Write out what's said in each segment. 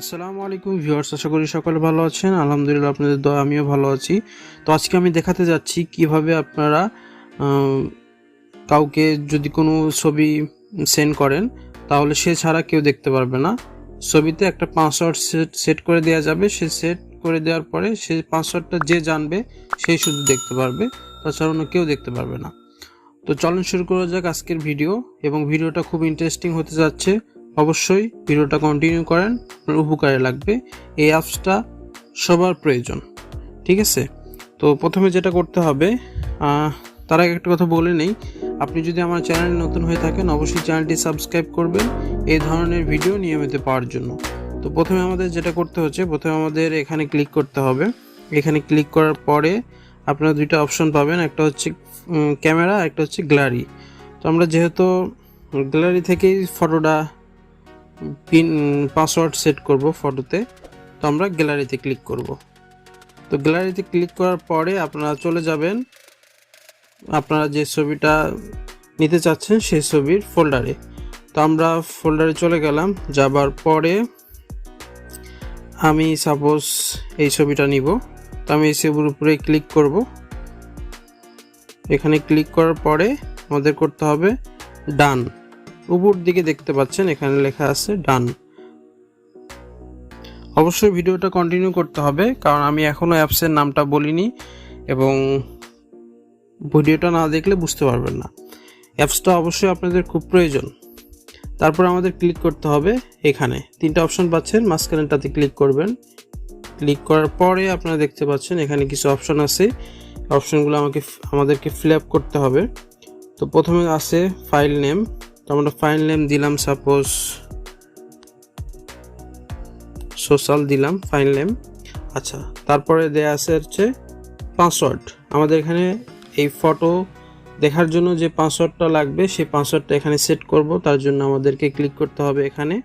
আসসালামু আলাইকুম ভিউয়ার্স, আশা করি সকলে ভালো আছেন। আলহামদুলিল্লাহ, আপনাদের দোয়া আমিও ভালো আছি। তো আজকে আমি দেখাতে যাচ্ছি কিভাবে আপনারা কাউকে যদি কোনো ছবি সেন্ড করেন তাহলে সে ছাড়া কেউ দেখতে পারবে না। ছবিতে একটা পাসওয়ার্ড সেট করে দেওয়া যাবে। সে সেট করে দেওয়ার পরে সেই পাসওয়ার্ডটা যে জানবে সেই শুধু দেখতে পারবে, তাছাড়া অন্য কেউ দেখতে পারবে না। তো চলুন শুরু করা যাক আজকের ভিডিও, এবং ভিডিওটা খুব ইন্টারেস্টিং হতে যাচ্ছে। অবশ্যই ভিডিওটা কন্টিনিউ করেন, আপনার উপকারে লাগবে। এই অ্যাপসটা সবার প্রয়োজন, ঠিক আছে? তো প্রথমে যেটা করতে হবে, তার আগে একটা কথা বলে নেই, আপনি যদি আমার চ্যানেলে নতুন হয়ে থাকেন অবশ্যই চ্যানেলটি সাবস্ক্রাইব করবেন এই ধরনের ভিডিও নিয়মিত পাওয়ার জন্য। তো প্রথমে আমাদের যেটা করতে হচ্ছে, প্রথমে আমাদের এখানে ক্লিক করতে হবে। এখানে ক্লিক করার পরে আপনারা দুইটা অপশন পাবেন, একটা হচ্ছে ক্যামেরা, একটা হচ্ছে গ্যালারি। তো আমরা যেহেতু গ্যালারি থেকেই ফটোটা পাসওয়ার্ড সেট করব ফটোতে, তো আমরা গ্যালারিতে ক্লিক করব। তো গ্যালারিতে ক্লিক করার পরে আপনারা চলে যাবেন আপনারা যে ছবিটা নিতে চাচ্ছেন সেই ছবির ফোল্ডারে। তো আমরা ফোল্ডারে চলে গেলাম। যাবার পরে আমি সাপোজ এই ছবিটা নিব, তো আমি এই ছবির উপরে ক্লিক করব। এখানে ক্লিক করার পরে আমাদের করতে হবে ডান। উপর দিকে দেখতে পাচ্ছেন এখানে লেখা আছে ডান। অবশ্যই ভিডিওটা কন্টিনিউ করতে হবে, কারণ আমি এখনও অ্যাপসের নামটা বলিনি এবং ভিডিওটা না দেখলে বুঝতে পারবেন না। অ্যাপসটা অবশ্যই আপনাদের খুব প্রয়োজন। তারপর আমাদের ক্লিক করতে হবে এখানে তিনটা অপশন পাচ্ছেন, মাঝখানেরটাতে ক্লিক করবেন। ক্লিক করার পরে আপনারা দেখতে পাচ্ছেন এখানে কিছু অপশন আছে। অপশনগুলো আমাদেরকে ফিল আপ করতে হবে। তো প্রথমে আছে ফাইল নেম। তো আমরা ফাইল নেম দিলাম সাপোজ সোশ্যাল দিলাম ফাইল নেম। আচ্ছা, তারপরে দেয়া আছে হচ্ছে পাসওয়ার্ড। আমাদের এখানে এই ফটো দেখার জন্য যে পাসওয়ার্ডটা লাগবে সেই পাসওয়ার্ডটা এখানে সেট করব। তার জন্য আমাদেরকে ক্লিক করতে হবে এখানে।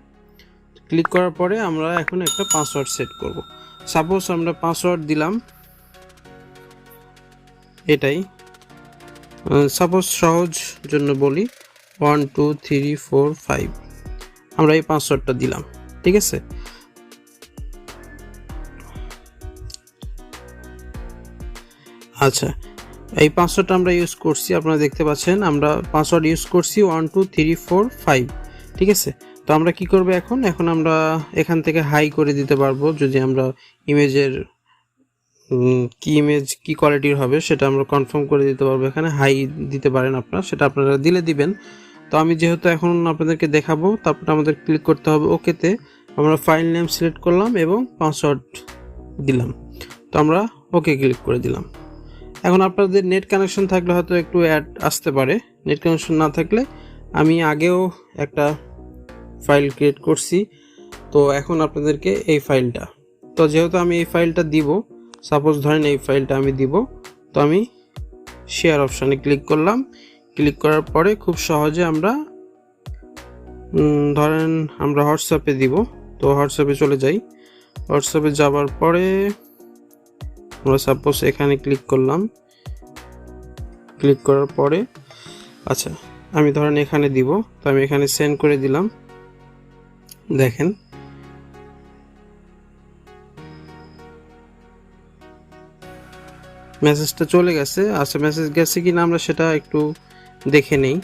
ক্লিক করার পরে আমরা এখন একটা পাসওয়ার্ড সেট করব। সাপোজ আমরা পাসওয়ার্ড দিলাম এটাই, সাপোজ সহজ জন্য বলি 1 2 3 4 5। আমরা এই পাসওয়ার্ডটা দিলাম, ঠিক আছে? আচ্ছা, এই পাসওয়ার্ডটা আমরা ইউজ করছি, আপনারা দেখতে পাচ্ছেন আমরা পাসওয়ার্ড ইউজ করছি 1 2 3 4 5, ঠিক আছে? তো আমরা কি করব এখন আমরা এখান থেকে হাই করে দিতে পারবো। যদি আমরা ইমেজের কি ইমেজ কি কোয়ালিটির হবে সেটা আমরা কনফার্ম করে দিতে পারবো। এখানে হাই দিতে পারেন আপনারা, সেটা আপনারা দিবেন। তো আমি যেহেতু এখন আপনাদেরকে দেখাবো, তারপর আমাদের ক্লিক করতে হবে ওকেতে। আমরা ফাইল নেম সিলেক্ট করলাম এবং পাসওয়ার্ড দিলাম। তো আমরা ওকে ক্লিক করে দিলাম। এখন আপনাদের নেট কানেকশন থাকলে হয়তো একটু অ্যাড আসতে পারে, নেট কানেকশন না থাকলে আমি আগেও একটা ফাইল ক্রিয়েট করছি। তো এখন আপনাদেরকে এই ফাইলটা, তো যেহেতু আমি এই ফাইলটা দিব, সাপোজ ধরেন এই ফাইলটা আমি দিব, তো আমি শেয়ার অপশানে ক্লিক করলাম। ক্লিক করার পরে খুব সহজে আমরা ধরেন আমরা হোয়াটসঅ্যাপে দিব। তো হোয়াটসঅ্যাপে চলে যাই। হোয়াটসঅ্যাপে যাবার পরে আমরা সাপোজ এখানে ক্লিক করলাম। ক্লিক করার পরে আচ্ছা আমি ধরেন এখানে দিব, তো আমি এখানে সেন্ড করে দিলাম। দেখেন মেসেজটা চলে গেছে। আচ্ছা, মেসেজ গেছে কি না আমরা সেটা একটু দেখে নেই।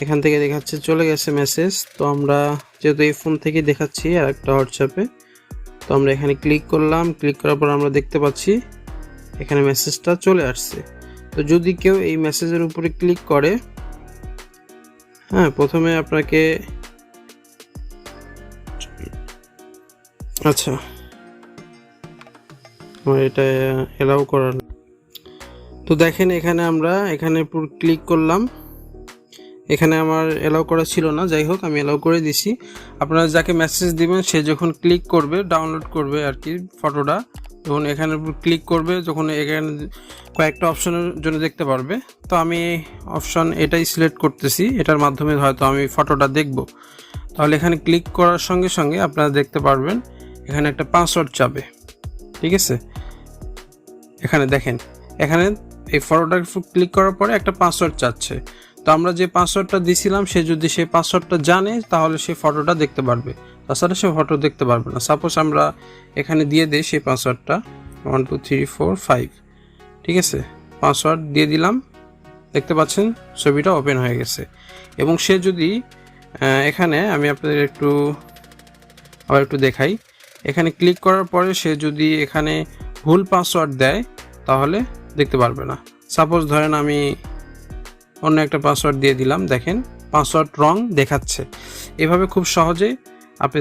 এখান থেকে দেখাচ্ছে চলে গেছে মেসেজ। তো আমরা যেহেতু এই ফোন থেকে দেখাচ্ছি আর একটা হোয়াটসঅ্যাপে, তো আমরা এখানে ক্লিক করলাম। ক্লিক করার পর আমরা দেখতে পাচ্ছি এখানে মেসেজটা চলে আসছে। তো যদি কেউ এই মেসেজের উপরে ক্লিক করে, প্রথমে আপনাকে আচ্ছা আমার এটা এলাও করার। তো দেখেন এখানে আমরা পুরো ক্লিক করলাম। এখানে আমার এলাও করা ছিল না, যাই হোক আমি এলাও করে দিছি। আপনারা যাকে মেসেজ দিবেন সে যখন ক্লিক করবে, ডাউনলোড করবে আর কি ফটোটা, যখন এখানে ক্লিক করবে, যখন এখানে কয়েকটা অপশনের জন্য দেখতে পারবে। তো আমি অপশন এটাই সিলেক্ট করতেছি, এটার মাধ্যমে হয়তো আমি ফটোটা দেখব। তাহলে এখানে ক্লিক করার সঙ্গে সঙ্গে আপনারা দেখতে পারবেন এখানে একটা পাসওয়ার্ড চাবে, ঠিক আছে? এখানে দেখেন এখানে এই ফটোটা ক্লিক করার পরে একটা পাসওয়ার্ড চাচ্ছে। তো আমরা যে পাসওয়ার্ডটা দিছিলাম সে যদি সেই পাসওয়ার্ডটা জানে তাহলে সেই ফটোটা দেখতে পারবে, তাছাড়া সে ফটো দেখতে পারবে না। সাপোজ আমরা এখানে দিয়ে দিই সেই পাসওয়ার্ডটা 1 2 3 4 5, ঠিক আছে, পাসওয়ার্ড দিয়ে দিলাম, দেখতে পাচ্ছেন ছবিটা ওপেন হয়ে গেছে। এবং সে যদি এখানে আমি আপনাদের আবার একটু দেখাই, এখানে ক্লিক করার পরে সে যদি এখানে ভুল পাসওয়ার্ড দেয় তাহলে দেখতে পারবে না। সাপোজ ধরেন আমি অন্য একটা পাসওয়ার্ড দিয়ে দিলাম, দেখেন পাসওয়ার্ড রং দেখাচ্ছে। এভাবে খুব সহজে আপনি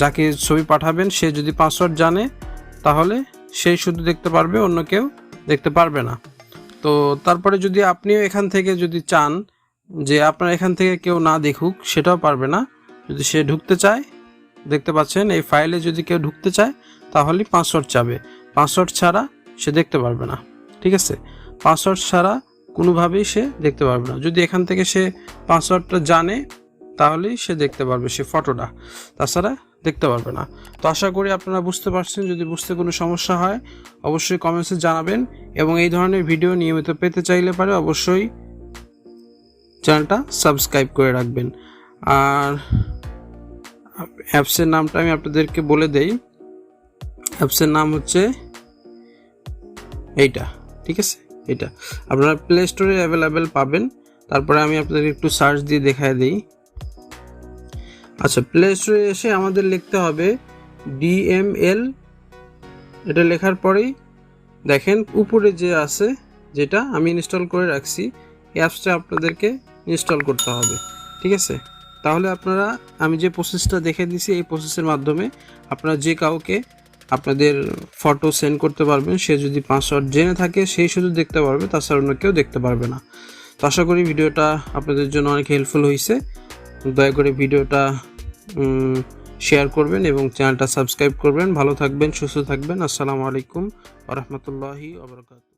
যাকে ছবি পাঠাবেন সে যদি পাসওয়ার্ড জানে তাহলে সেই শুধু দেখতে পারবে, অন্য কেউ দেখতে পারবে না। তো তারপরে যদি আপনিও এখান থেকে যদি চান যে আপনার এখান থেকে কেউ না দেখুক, সেটাও পারবে না। যদি সে ঢুকতে চায়, দেখতে পাচ্ছেন এই ফাইলে যদি কেউ ঢুকতে চায় তাহলেই পাসওয়ার্ড চাবে, পাসওয়ার্ড ছাড়া সে দেখতে পারবে না, ঠিক আছে। পাসওয়ার্ড ছাড়া কোনোভাবেই সে দেখতে পারবে না। যদি এখান থেকে সে পাসওয়ার্ডটা জানে তাহলেই সে দেখতে পারবে সে ফটোটা, তাছাড়া দেখতে পারবে না। তো আশা করি আপনারা বুঝতে পারছেন। যদি বুঝতে কোনো সমস্যা হয় অবশ্যই কমেন্টসে জানাবেন, এবং এই ধরনের ভিডিও নিয়মিত পেতে চাইলে পারে অবশ্যই চ্যানেলটা সাবস্ক্রাইব করে রাখবেন। আর অ্যাপসের নামটা আমি আপনাদেরকে বলে দেই, অ্যাপসের নাম হচ্ছে এইটা, ঠিক আছে। এটা আপনারা প্লে স্টোরে অ্যাভেলেবেল পাবেন। তারপরে আমি আপনাদের একটু সার্চ দিয়ে দেখায় দিই। আচ্ছা, প্লে স্টোরে এসে আমাদের লিখতে হবে DML। এটা লেখার পরেই দেখেন উপরে যে আছে, যেটা আমি ইনস্টল করে রাখছি, অ্যাপসটা আপনাদেরকে ইনস্টল করতে হবে, ঠিক আছে। তাহলে আপনারা আমি যে প্রসেসটা দেখে দিয়েছি এই প্রসেসের মাধ্যমে আপনারা যে কাউকে আপনাদের ফটো সেন্ড করতে পারবেন। সে যদি পাসওয়ার্ড জেনে থাকে সেই শুধু দেখতে পারবে, তাছাড়া অন্য কেউ দেখতে পারবে না। তো আশা করি ভিডিওটা আপনাদের জন্য অনেক হেল্পফুল হয়েছে। দয়া করে ভিডিওটা শেয়ার করবেন এবং চ্যানেলটা সাবস্ক্রাইব করবেন। ভালো থাকবেন, সুস্থ থাকবেন। আসসালামু আলাইকুম ওয়া রাহমাতুল্লাহি ওয়া বারাকাতুহু।